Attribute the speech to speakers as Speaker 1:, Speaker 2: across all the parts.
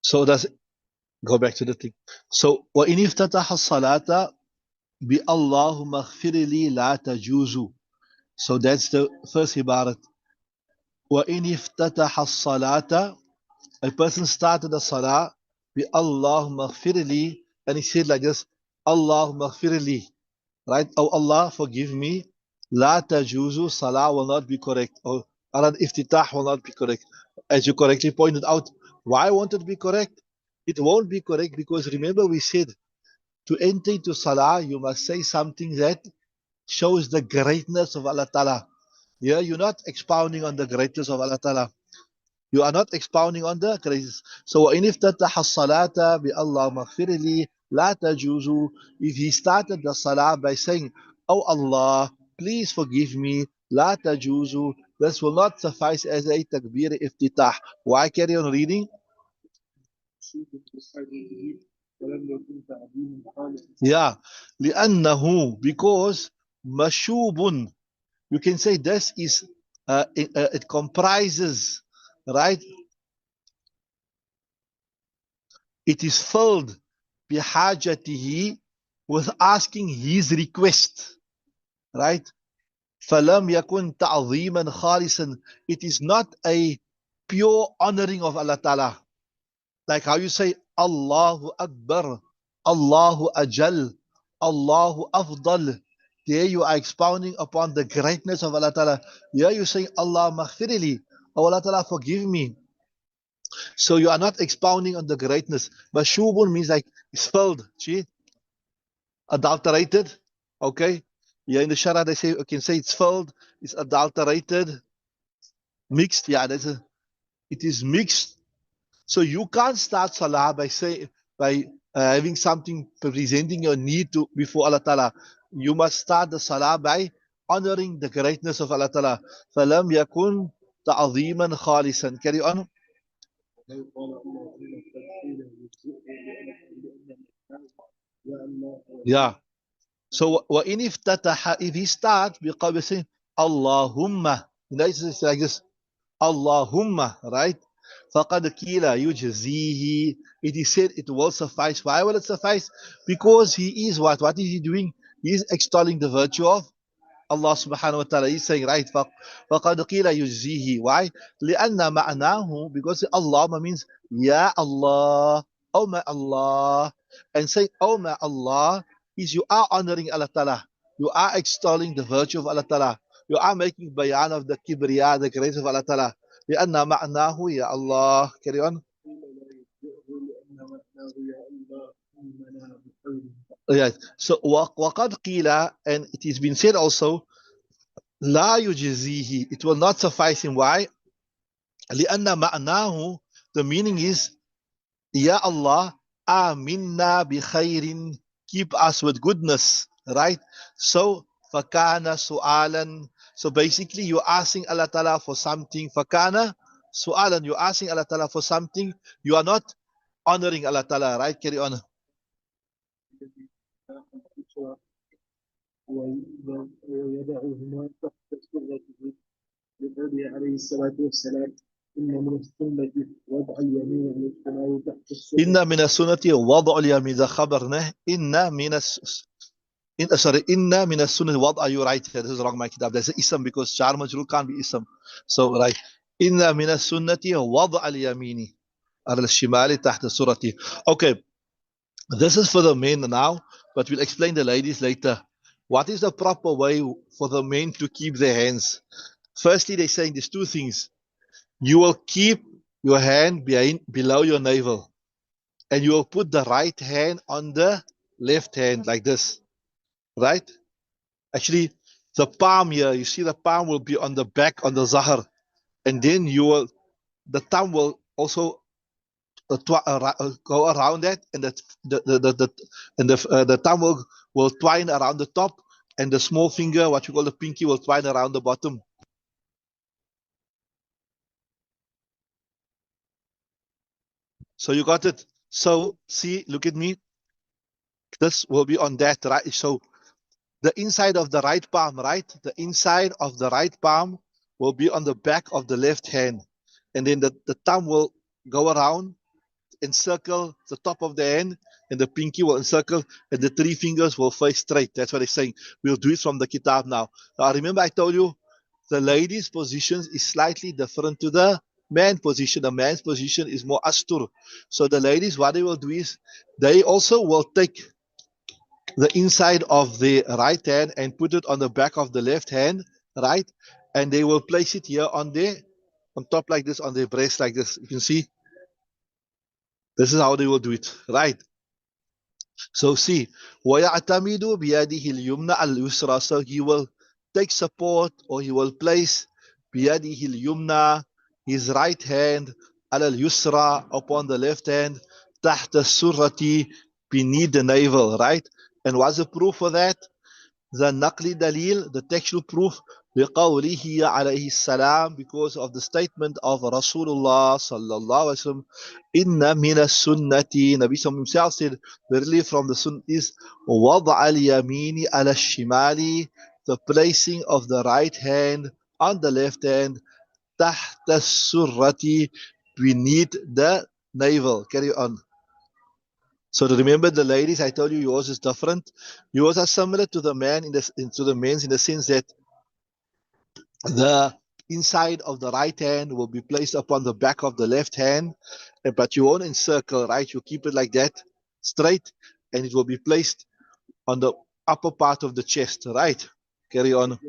Speaker 1: So that's go back to the thing. So وَإِنِ افتتح الصلاة بِأَللَّهُمَّ اغْفِرْ لِي لَا تَجُوزُ. So that's the first ibarat. وَإِنِ افتتح الصلاة, a person started the salah بِأَللَّهُمَّ اغْفِرْ لِي, and he said like this, اللهم اغفر لي, right? Oh Allah, forgive me. La tajuzu, salah will not be correct. Or iftitah will not be correct. As you correctly pointed out, why won't it be correct? It won't be correct because remember we said to enter into salah, you must say something that shows the greatness of Allah Ta'ala. Yeah, you're not expounding on the greatness of Allah Ta'ala. You are not expounding on the greatness. So, وَإِنِ افتتح الصلاة بِأَللَّهُ مَغْفِرْ لِي لَا تَجُوزُ. If he started the salah by saying, Oh Allah, please forgive me, لَا تَجُوزُ, this will not suffice as a takbir iftitah. Why carry on reading? Yeah, لأنه, because مشوب, you can say this is it comprises, right? It is filled بحاجته, with asking his request, right? فلم يكن تعظيما خالصا. It is not a pure honoring of Allah Ta'ala. Like how you say Allahu Akbar, Allahu Ajal, Allahu Afdal. There you are expounding upon the greatness of Allah Ta'ala. Here you say Allah maghfirli, oh Allah Ta'ala forgive me. So you are not expounding on the greatness. But shubun means like spilled, see? Adulterated. Okay? Yeah, in the Shara they say you can say it's filled, it's adulterated, mixed. Yeah, it is mixed. So you can't start salah by having something presenting your need to before Allah Ta'ala. You must start the salah by honoring the greatness of Allah Ta'ala. فَلَمْ يَكُنْ تَعْظِيمًا خَالِصًا. Carry on. Yeah. So وَإِنِ افتتح, if he starts بقول saying Allahumma, it's like this, Allahumma, right? فَقَدْ كِيلَ يُجْزِيهِ. It is said it will suffice. Why will it suffice? Because he is what? What is he doing? He is extolling the virtue of Allah subhanahu wa ta'ala. He's saying, right, فَقَدْ قِيلَ يُجْزِيهِ. Why? لِأَنَّ مَعْنَاهُ, because Allah means, Ya Allah, oh my Allah. And saying, oh my Allah, is you are honoring Allah Ta'ala. You are extolling the virtue of Allah Ta'ala. You are making bayan of the kibriya, the grace of Allah Ta'ala. لأن معناه يا الله. Carry on. Yes. So وقد قيل, and it has been said also, لا يجزيه, it will not suffice him. Why? لأن معناه, the meaning is, Ya Allah, aminna bi khairin, keep us with goodness, right? So fakana su'alan, so basically you're asking Allah Ta'ala for something. Fakana su'alan, you're asking Allah Ta'ala for something, you are not honoring Allah Ta'ala, right? Carry on. ويدعهما تحت سرته لقوله عليه الصلاة والسلام إن من السنة وضع اليمين على الشمال تحت السرة. إن من السنة وضع اليمين, the خبرنا إن من إن من السنة وضع, you right here, this is wrong my kitab, there's an ism because jar majrur can't be ism, so right, إن من السنة وضع اليمين على الشمال تحت السرة. Okay, this is for the men now, but we'll explain the ladies later. What is the proper way for the men to keep their hands? Firstly, they're saying there's two things. You will keep your hand below your navel, and you will put the right hand on the left hand like this, right? Actually, the palm here, you see the palm will be on the back on the zahar, and then the thumb will also go around that, and the thumb will twine around the top, and the small finger, what you call the pinky, will twine around the bottom. So you got it. So see, look at me. This will be on that, right? So the inside of the right palm, right? The inside of the right palm will be on the back of the left hand, and then the thumb will go around encircle the top of the hand, and the pinky will encircle, and the three fingers will face straight. That's what they're saying. We'll do it from the kitab now. Now, remember I told you the lady's position is slightly different to the man's position. The man's position is more astur. So the ladies, what they will do is, they also will take the inside of the right hand and put it on the back of the left hand, right? And they will place it here on top like this, on their breast like this. You can see, this is how they will do it, right? So see, وَيَعْتَمِدُ بِيَدِهِ الْيُمْنَ الْيُسْرَى. So he will take support, or he will place بِيَدِهِ الْيُمْنَ, his right hand, على الْيُسْرَى, upon the left hand, تحت السرة, beneath the navel, right? And what's the proof for that? The naqli dalil, the textual proof, لقوله عليه السلام, because of the statement of Rasulullah sallallahu alaihi wasallam, inna mina sunnati. Nabi Sallam himself said, verily from the sunnah is وضع اليمين على الشمال, the placing of the right hand on the left hand, تحت السرة, beneath the navel. Carry on. So to remember, the ladies, I told you yours is different. Yours are similar to the men's in the sense that the inside of the right hand will be placed upon the back of the left hand, but you won't encircle, right? You keep it like that, straight, and it will be placed on the upper part of the chest, right? Carry on.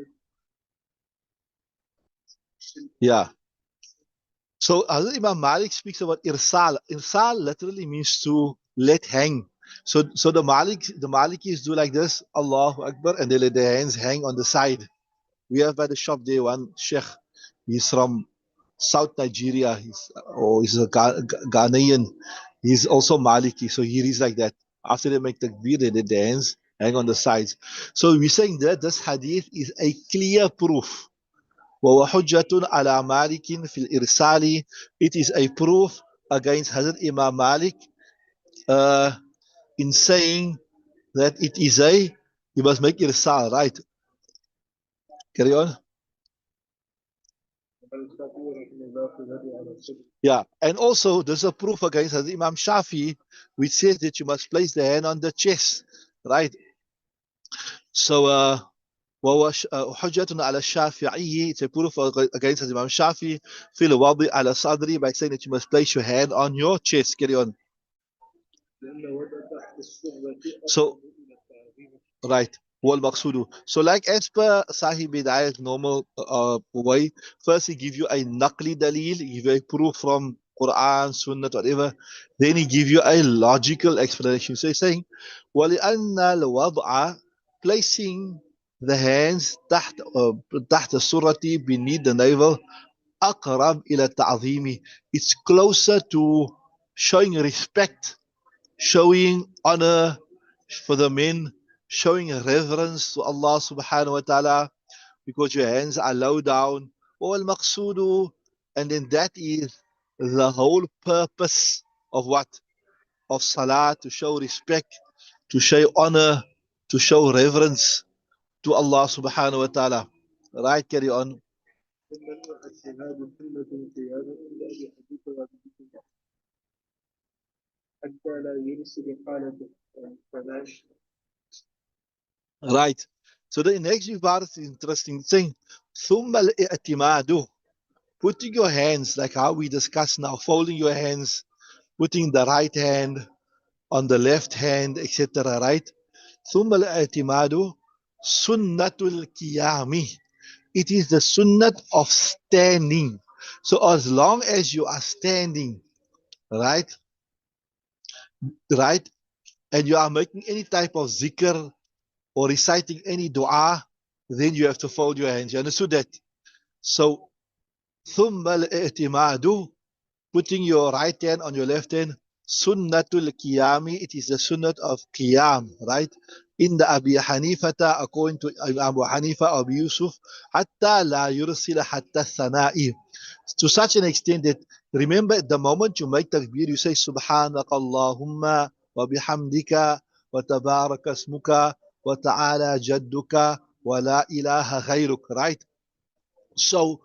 Speaker 1: Yeah. So Hazrat Imam Malik speaks about irsal. Irsal literally means to let hang. So the Malikis do like this, Allahu Akbar, and they let their hands hang on the side. We have by the shop there one sheikh. He's from South Nigeria. He's a Ghanaian. He's also Maliki. So he reads like that. After they make takbir, they let their hands hang on the sides. So we're saying that this hadith is a clear proof. وَهُوَ حُجَّةٌ عَلَى مَالِكٍ فِي الْإِرْسَالِ. It is a proof against Hazrat Imam Malik in saying that it is you must make irsal, right? Carry on. Yeah, and also there's a proof against Hazrat Imam Shafi, which says that you must place the hand on the chest, right? So وهو حجة على الشافعي, it's a proof against Imam Shafi في الوضع على صدري, by saying that you must place your hand on your chest. Carry on. So right, والمقصود. So like as per Sahib Hidayah's normal way, first he give you a naqli dalil, he give you a proof from Quran, Sunnah, whatever. Then he give you a logical explanation. So he's saying, وَلِأَنَّ الْوَضْعَ, placing the hands تحت السرة, beneath the navel, أقرب إلى التعظيم, it's closer to showing respect, showing honor for the men, showing reverence to Allah subhanahu wa ta'ala, because your hands are low down. وَالْمَقْصُودُ, and then that is the whole purpose of what? Of salah, to show respect, to show honor, to show reverence to Allah subhanahu wa ta'ala. Right, carry on. Right. So the next verse is interesting. It's saying, ثُمَّ الْإِعْتِمَادُ, putting your hands, like how we discussed now, folding your hands, putting the right hand on the left hand, etc. Right? ثُمَّ الْإِعْتِمَادُ سُنَّةُ الْقِيَامِ, it is the sunnat of standing. So as long as you are standing, right, and you are making any type of zikr or reciting any dua, then you have to fold your hands. You understood that? So, ثُمَّ الْإِعْتِمَادُ, putting your right hand on your left hand, sunnatul qiyami, it is the sunnat of qiyam, right? In the Abi Hanifata, according to Abu Hanifa, Abu Yusuf, hatta la yursila hatta thana'i, to such an extent that, remember, the moment you make takbir, you say subhanaka Allahumma wa bihamdika wa tabaraka ismuka wa ta'ala jadduka wa la ilaha ghayruk, right? So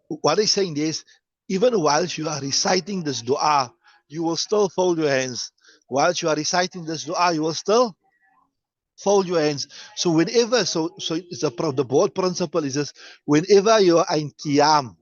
Speaker 1: what he's saying is, even whilst you are reciting this dua, you will still fold your hands. Whilst you are reciting this dua, you will still fold your hands. So whenever, so it's the broad principle is this: whenever you are in qiyam,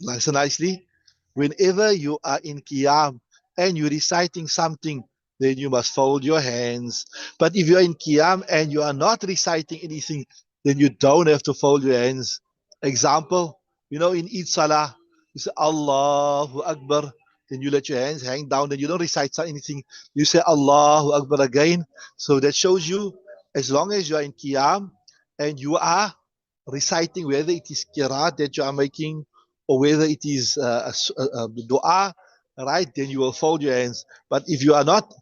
Speaker 1: listen nicely, whenever you are in qiyam and you're reciting something, then you must fold your hands. But if you're in qiyam and you are not reciting anything, then you don't have to fold your hands. Example, in Eid Salah, you say Allahu Akbar, then you let your hands hang down, then you don't recite anything. You say Allahu Akbar again. So that shows you, as long as you are in qiyam and you are reciting, whether it is qiraat that you are making or whether it is a dua, right, then you will fold your hands. But if you are not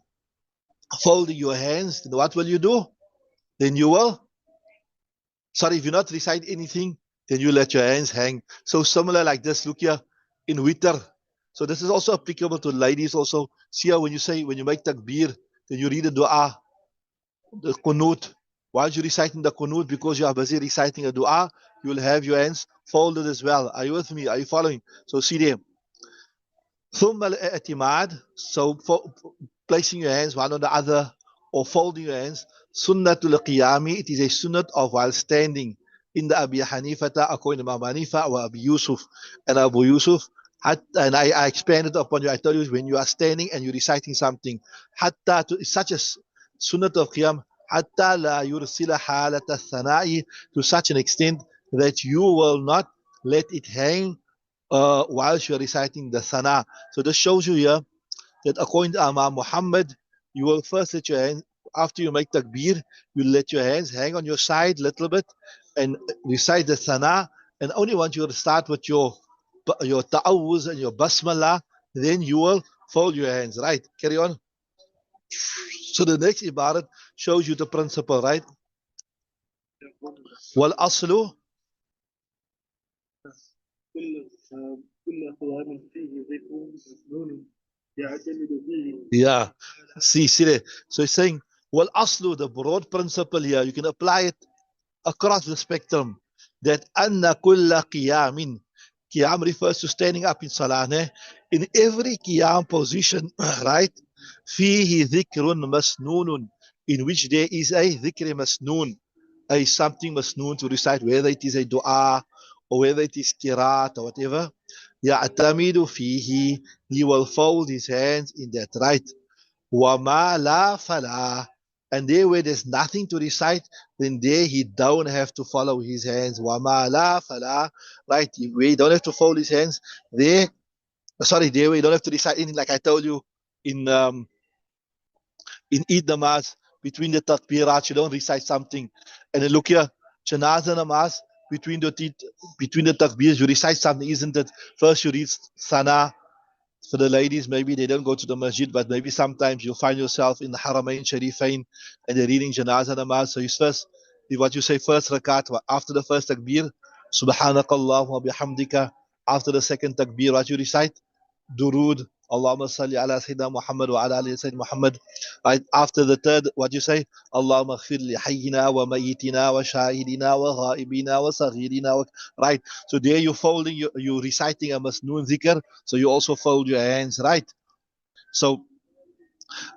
Speaker 1: folding your hands, then what will you do? Then you will, if you not recite anything, then you let your hands hang. So similar like this, look here, in witr. So this is also applicable to ladies also. See how when you make takbir, then you read the dua, the qunut. While you're reciting the qunut, because you are busy reciting a dua, you will have your hands folded as well. Are you with me? Are you following? So see there. ثم الاعتماد, so placing your hands one on the other or folding your hands. Sunnatul qiyami, it is a sunnat of while standing. In the Abi Hanifata, according to Imam Hanifa, or Abu Yusuf and Abu Yusuf. And I expanded upon you. I told you when you are standing and you're reciting something, hatta to, it's such a sunnat of qiyam, hatta la yursila halat al-thana'i, to such an extent that you will not let it hang whilst you're reciting the sana. So this shows you here that according to Imam Muhammad, you will first let your hands, after you make takbir, you let your hands hang on your side a little bit and recite the sana. And only once you start with your ta'awuz and your basmala, then you will fold your hands. Right? Carry on. So the next ibarat shows you the principle, right? Wal aslu. Yeah. See there. So he's saying, well, aslu, the broad principle here, you can apply it across the spectrum, that anna kulla qiyamin. Qiyam refers to standing up in salah. In every qiyam position, right? Fihi dhikrun masnoonun, in which there is a dhikr masnoon, a something masnoon to recite, whether it is a dua or whether it is qiraat or whatever. Ya'tamidu fihi, he will fold his hands in that, right? Wama la fala, and there where there's nothing to recite, then there he don't have to follow his hands. Wama la fala, right? Where he don't have to fold his hands, there where you don't have to recite anything, like I told you in Eid namaz, between the takbirat, you don't recite something. And then look here, janaza namaz, between the takbirs, you recite something, isn't it? First you read sana. For the ladies, maybe they don't go to the masjid, but maybe sometimes you'll find yourself in the Haramain Sharifain and they're reading Janazah Namaz. So what you say first rakat, after the first takbir, Subhanakallah wa bihamdika. After the second takbir, what you recite? Durood, Allahumma salli ala Sayyidina Muhammad wa ala ali Sayyidina Muhammad. Right? After the third, what you say? Allahumma khfir li hayyina wa mayyitina wa shahidina wa ghaibina wa saghirina wa... Right? So there you're folding, you're reciting a masnoon zikr, so you also fold your hands, right? So,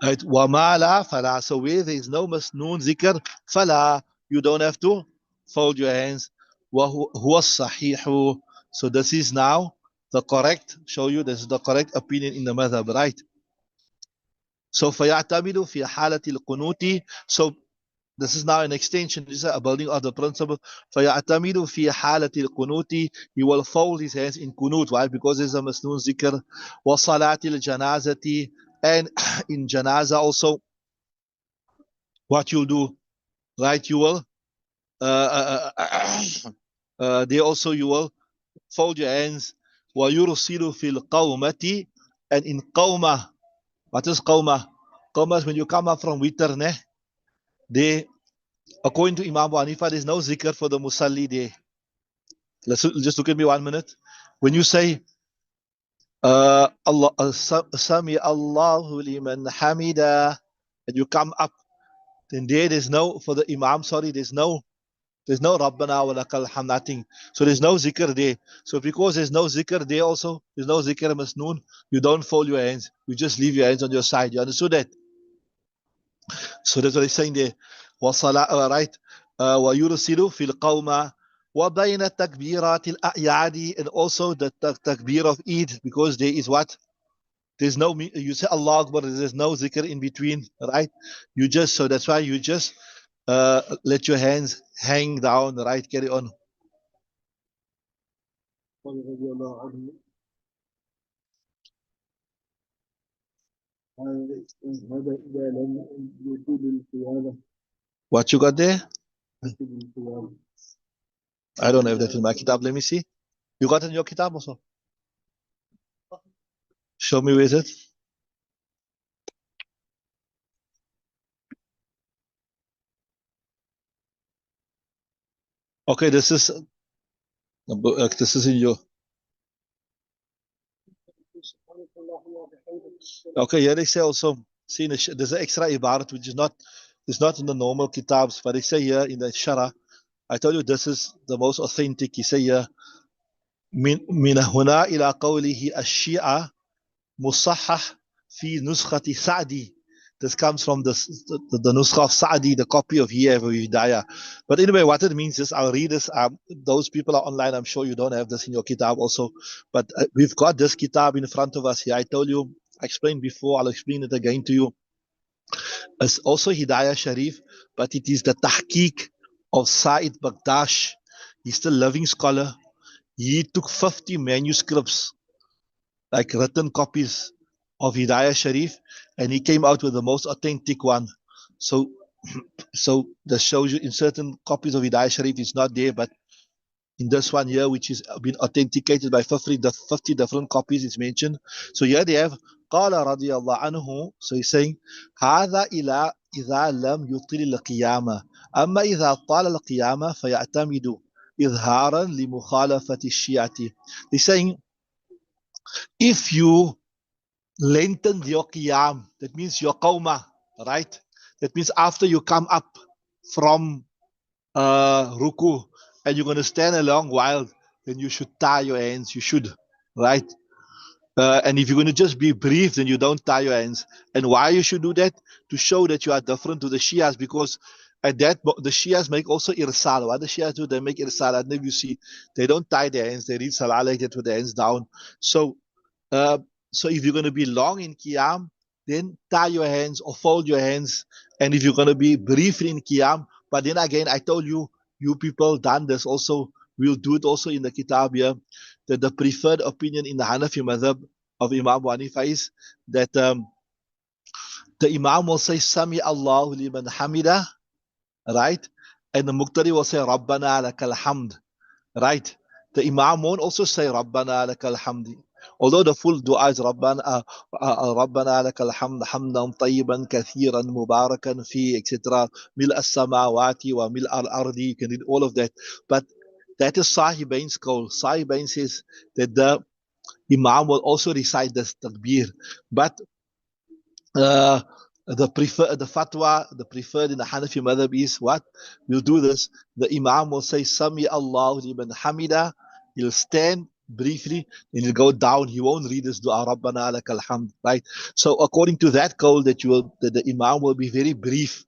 Speaker 1: right, wa ma la fala, so where there is no masnoon zikr, fala, you don't have to fold your hands. Wa huwa sahihu, so this is now the correct, show you this is the correct opinion in the madhab, right? So فَيَعْتَمِدُ فِي حَالَةِ الْقُنُوتِ. So this is now an extension, this is a building of the principle. فَيَعْتَمِدُ فِي حَالَةِ الْقُنُوتِ, he will fold his hands in qunut. Why? Because there's a masnoon zikr. وَصَلَاةِ الْجَنَازَةِ, and in janaza also, what you'll do, right? You will, there also you will fold your hands. وَيُرْسِلُ فِي الْقَوْمَةِ, and in qawmah. What is qawmah? Qawmah is when you come up from witr, they, according to Imam Hanifa, there's no zikr for the musalli there. Let's just look at me 1 minute. When you say Allah Sami Allahu liman hamida, and you come up, then there's no, for the Imam, there's no There's no Rabbana wa lakal hamd, nothing. So there's no zikr there. So because there's no zikr there also, there's no zikr masnoon, you don't fold your hands. You just leave your hands on your side. You understood that? So that's what he's saying there. Right? وَيُرْسِلُ فِي الْقَوْمَ وَبَيْنَ تَكْبِيرَاتِ الْأَعْيَادِ, and also the takbir of Eid, because there is what? There's no, you say Allah Akbar, there's no zikr in between, right? You just, so that's why you just let your hands hang down, right? Carry on. What you got there? I don't have that in my kitab. Let me see. You got it in your kitab also? Show me where is it? Okay, this is in your. Okay, here they say also, see, there's an extra ibarat which is not, it's not in the normal kitabs, but they say here in the Shara, I told you this is the most authentic. He say here, من هنا إلى قوله الشيعة مصحح في نسخة سعدي. This comes from the nuskha of Sa'di, the copy of Hidayah. But anyway, what it means is, I'll read this. Those people are online. I'm sure you don't have this in your kitab also. But we've got this kitab in front of us here. I told you, I explained before, I'll explain it again to you. It's also Hidayah Sharif, but it is the tahqiq of Sa'id Bagdash. He's the living scholar. He took 50 manuscripts, like written copies of Hidayah Sharif, and he came out with the most authentic one. So that shows you in certain copies of Hidayah Sharif it's not there, but in this one here, which is been authenticated by 50 different copies, it's mentioned. So here they have قال رضي الله عنه. So he's saying هذا إذا لم يطل القيامة، أما إذا طال القيامة فيعتمد إظهارا لمخالفة الشيعة. He's saying, if you lengthen your qiyam, that means your qawmah, right? That means after you come up from ruku and you're going to stand a long while, then you should tie your hands. You should, right? And if you're going to just be brief, then you don't tie your hands. And why you should do that? To show that you are different to the Shias, because at that the Shias make also irsal. What the Shias do, they make irsal. And then you see, they don't tie their hands. They read Salaah like that with their hands down. So if you're going to be long in Qiyam, then tie your hands or fold your hands. And if you're going to be brief in Qiyam, but then again, I told you, you people done this also. We'll do it also in the Kitab here, that the preferred opinion in the Hanafi madhab of Imam Abu Hanifa is that the Imam will say, Sami Allahu liman hamida, right? And the Muqtadi will say, Rabbana lakal hamd, right? The Imam won't also say Rabbana lakal hamdi. Although the full dua is Rabbana lakal hamd hamdan tayyiban kathiran mubarakan fi, etc. Mil as-samawati wa mil al-ardi. You can read all of that. But that is Sahibain's call. Sahibain says that the Imam will also recite this takbir. But the fatwa, the preferred in the Hanafi madhab is what? We'll do this. The Imam will say, Sami Allahu liman hamida. He'll stand briefly and he'll go down. He won't read this dua, Rabbana lakal hamd, right? So according to that call, that the Imam will be very brief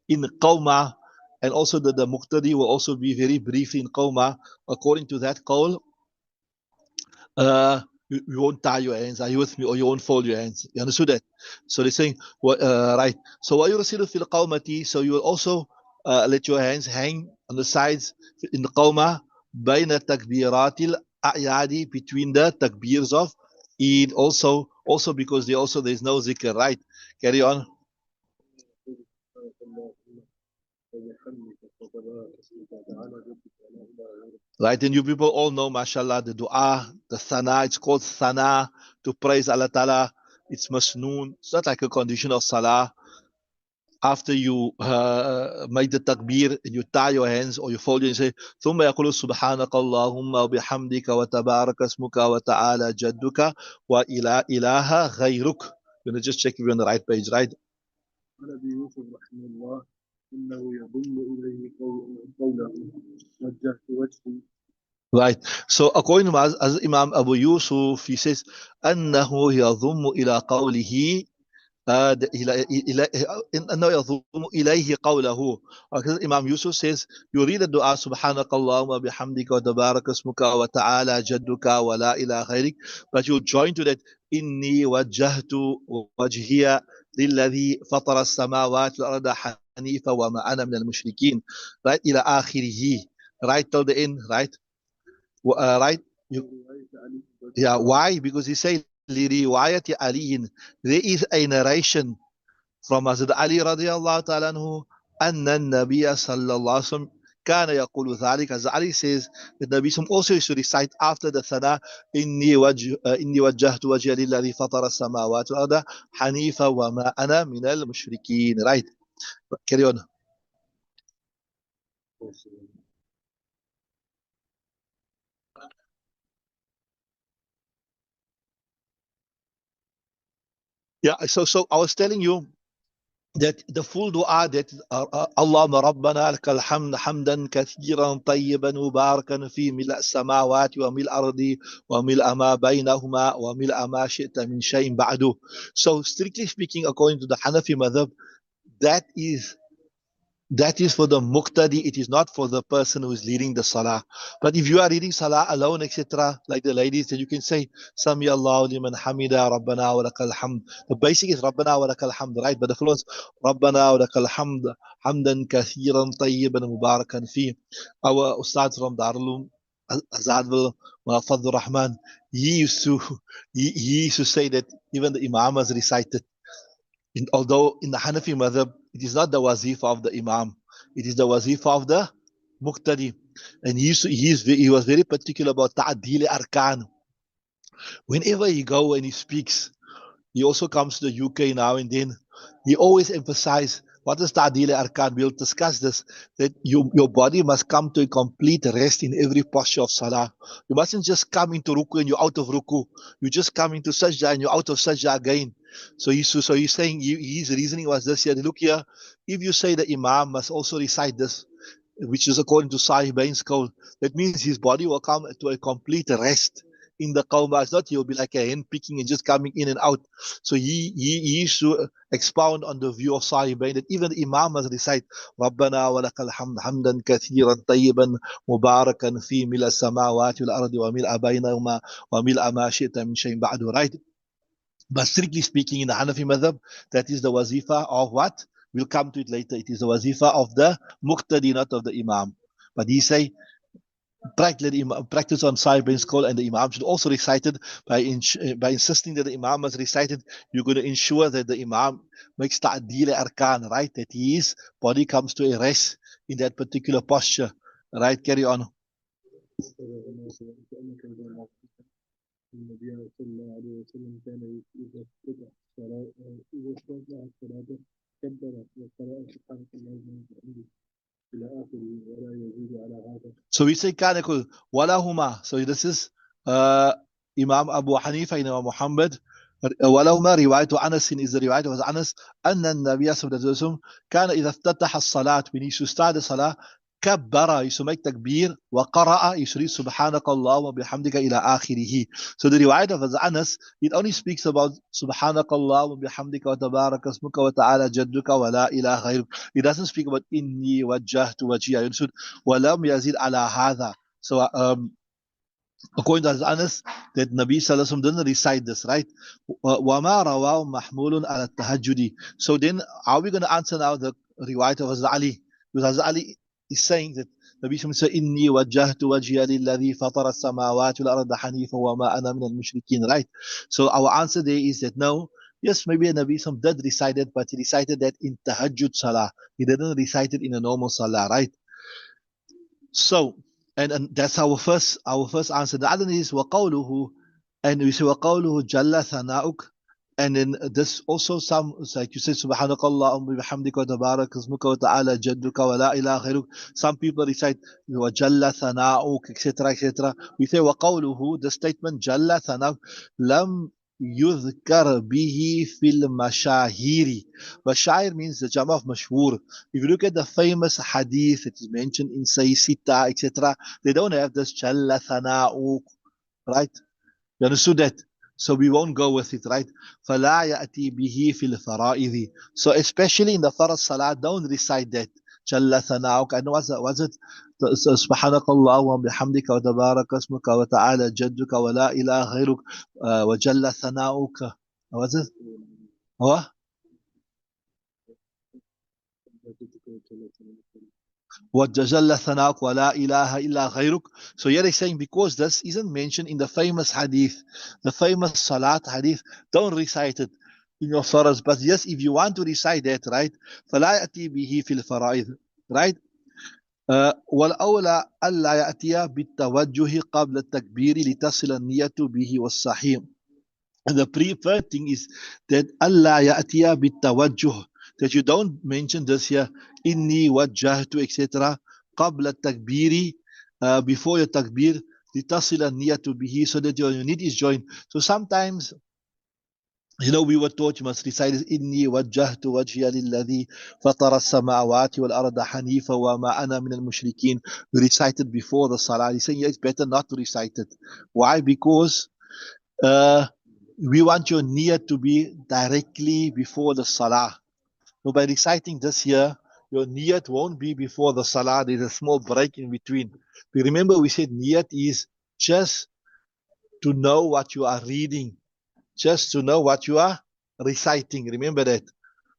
Speaker 1: in Qawma, and also the Muqtadi will also be very brief in Qawma. According to that call, you won't tie your hands. Are you with me? Or you won't fold your hands. You understood that? So they're saying, right. So وَيُرْسِلُ فِي الْقَوْمَةِ. So you will also let your hands hang on the sides in the qawmah, بَيْنَ تَكْبِيرَاتِ الْأَعْيَادِ, between the takbirs of Eid. Also because there's no zikr, right? Carry on. Right, and you people all know, mashallah, the dua, the thana, it's called thana, to praise Allah Ta'ala. It's masnoon. It's not like a condition of salah. After you make the takbir, and you tie your hands or you fold it and say, ثم يقول سبحانك اللهم وبحمدك وتبارك اسمك وتعالى جدك وإله إله غيرك. You're going to just check if you're on the right page, right? Right. So according to as Imam Abu Yusuf, he says, أنه يضم إلى قوله إنه يضم إليه قوله. Because Imam Yusuf says, you read the dua, سبحانك اللهم وبحمدك وتبارك اسمك وتعالى جدك ولا إله غيرك, but you join to that, إني وجهت وجهي للذي فطر السماوات والأرض حنيفا وما أنا من المشركين, right, إلى آخره, right till the end, right. Right? You, yeah, why? Because he said, لرواية علي, there is a narration from Hazrat Ali radiallahu ta'ala anhu, أن النبي صلى الله عليه وسلم كان يقول ذلك. As Ali says, the Nabi also used to recite after the Thana, إني وجهت وجهي للذي فطر السماوات والأرض حنيفا وما أنا من المشركين. Right? Carry on. Yeah, so I was telling you that the full dua, that Allahumma rabbana lakal hamd hamdan kathiran tayyiban mubarakan fi mil samawati wa mil ardi wa mil ma baynahuma wa mil ma shi'ta min shay'in ba'du. So strictly speaking, according to the Hanafi madhab, that is that is for the muqtadi, it is not for the person who is leading the salah. But if you are reading salah alone, etc., like the ladies, then you can say, Sami Allahu liman hamida, Rabbana wa lakal hamd. The basic is Rabbana wa lakal hamd, right? But the flow is Rabbana wa lakal hamd, hamdan kathiran tayyiban mubarakan fi. Our Ustad from Darulum, Azadul Fadl Rahman, he used to say that even the Imam has recited. Although in the Hanafi madhab, it is not the wazifa of the Imam, it is the wazifa of the Muqtadi. And he was very particular about ta'adil arkan. Whenever he go and he speaks, he also comes to the UK now and then. He always emphasizes what is ta'dil arkan. We'll discuss this, that your body must come to a complete rest in every posture of salah. You mustn't just come into ruku and you're out of ruku. You just come into sajda and you're out of sajda again. So he's saying, his reasoning was this here. Look here, if you say the Imam must also recite this, which is according to Sahih Bain's call, that means his body will come to a complete rest in the qawmah. It's not he'll be like a hen picking and just coming in and out. So he used to expound on the view of Sahih Bain that even the Imam must recite Rabbana wa lakal hamd hamdan kathiran tayyiban mubarakan fi mil as-samawati wal ardi wa mil bainahuma wa mil ma shi'ta min shay'in ba'du, right? But strictly speaking, in the Hanafi madhab, that is the wazifa of what? We'll come to it later. It is the wazifa of the muqtadi, not of the Imam. But he say, practice on Sahih bin Scroll, and the Imam should also recite it by insisting that the Imam must recite it. You're going to ensure that the Imam makes ta'dil arkan, right? That his body comes to a rest in that particular posture. Right? Carry on. النبي صلى الله عليه وسلم كان إذا افتتح الصلاة الصلاة كبر وقرأ سبحانك اللهم وبحمدك إلى آخره ولا يزيد على هذا. So we say كان يقول ولهما. So this is Imam Abu Hanifa and Imam Muhammad. ولهما رواية أنس is the رواية of Anas أن النبي صلى الله عليه وسلم كان إذا افتتح الصلاة, when he should start the salah, كبر, he should make takbir, وقرأ, he should read سبحانك اللهم وبحمدك إلى آخره. So the riwayat of Anas, it only speaks about سبحانك اللهم وبحمدك وتبارك اسمك وتعالى جدك ولا إله غيرك. It doesn't speak about إني وجهت وجهي. ولم يزيد على هذا. So according to Anas, that Nabi Sallallahu Alaihi Wasallam didn't recite this, right? وَمَا رَوَاهُ مَحْمُولٌ عَلَى التَّهَجُّدِ. So then, are we going to answer now the riwayat of Hazrat Ali? Because Hazrat Ali is saying that Nabi Sallallahu Alaihi Wasallam said, إِنِّي وَجَّهْتُ وَجْهِيَ لِلَّذِي فَطَرَ السَّمَاوَاتِ وَالْأَرْضَ حَنِيفًا وَمَا أَنَا مِنَ الْمُشْرِكِينَ, right? So our answer there is that no, yes, maybe Nabi Sallallahu Alaihi Wasallam did recite it, but he recited that in tahajjud salah. He didn't recite it in a normal salah, right? So, and that's our first answer. The other is وَقَوْلُهُ, and we say وَقَوْلُهُ جَلَّ ثَنَاؤُكَ. And then this also some, like you said, سبحانك اللهم وبحمدك وتبارك اسمك وتعالى جدك ولا إله غيرك. Some people recite وجل ثناؤك, etc., etc. We say وقوله, the statement جل ثناؤك, لم يذكر به في المشاهير. Mashair means the jama of mashhur. If you look at the famous hadith, it is mentioned in say Sita, etc. They don't have this Jalla Thana'u, right? You understood that? So we won't go with it, right? فَلَا يَأْتِي بِهِ فِي الْفَرَائِضِ. So especially in the Farz Salah, don't recite that. جل ثناؤك. I know was it سبحانك اللهم وبحمدك وتبارك اسمك وتعالى جدك ولا إله غيرك وجل ثناؤك. Was it? What? وَجَزَلَّ ثَنَاؤُكَ وَلَا إِلَهَ إِلَّا غَيْرُكَ. So here he's saying, because this isn't mentioned in the famous hadith, the famous salat hadith, don't recite it in your surahs. But yes, if you want to recite that, right, فَلَا يَأْتِي بِهِ فِي الْفَرَائِضِ, right? والأولى ألا يأتي بالتوجه قبل التكبير لتصل النية به والصحيح. And the preferred thing is that Allah ya'tiya bitawajjuh, that you don't mention this here, inni wajjahtu, etc. qabla takbiri, before your takbir, litasila niyatu bihi, so that your need is joined. So sometimes, we were taught you must recite this, inni wajjahtu wajhiya lilladhi fatara as-samawati wal arda hanifa wa ma ana min al-mushrikeen. We recite it before the salah. He's saying, yeah, it's better not to recite it. Why? Because we want your niyyah to be directly before the salah. So by reciting this here, your niyyat won't be before the salah. There's a small break in between. But remember, we said niyyat is just to know what you are reading, just to know what you are reciting. Remember that.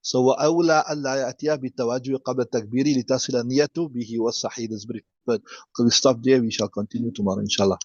Speaker 1: So وَأَوْلَى أَلَّا يَأْتِيَ بِالتَّوَجُّهِ قَبْلَ التَّكْبِيرِ لِتَصِلَ النِّيَّةُ بِهِ وَالصَّحِيحُ. That's very good. So we stop there. We shall continue tomorrow, inshallah.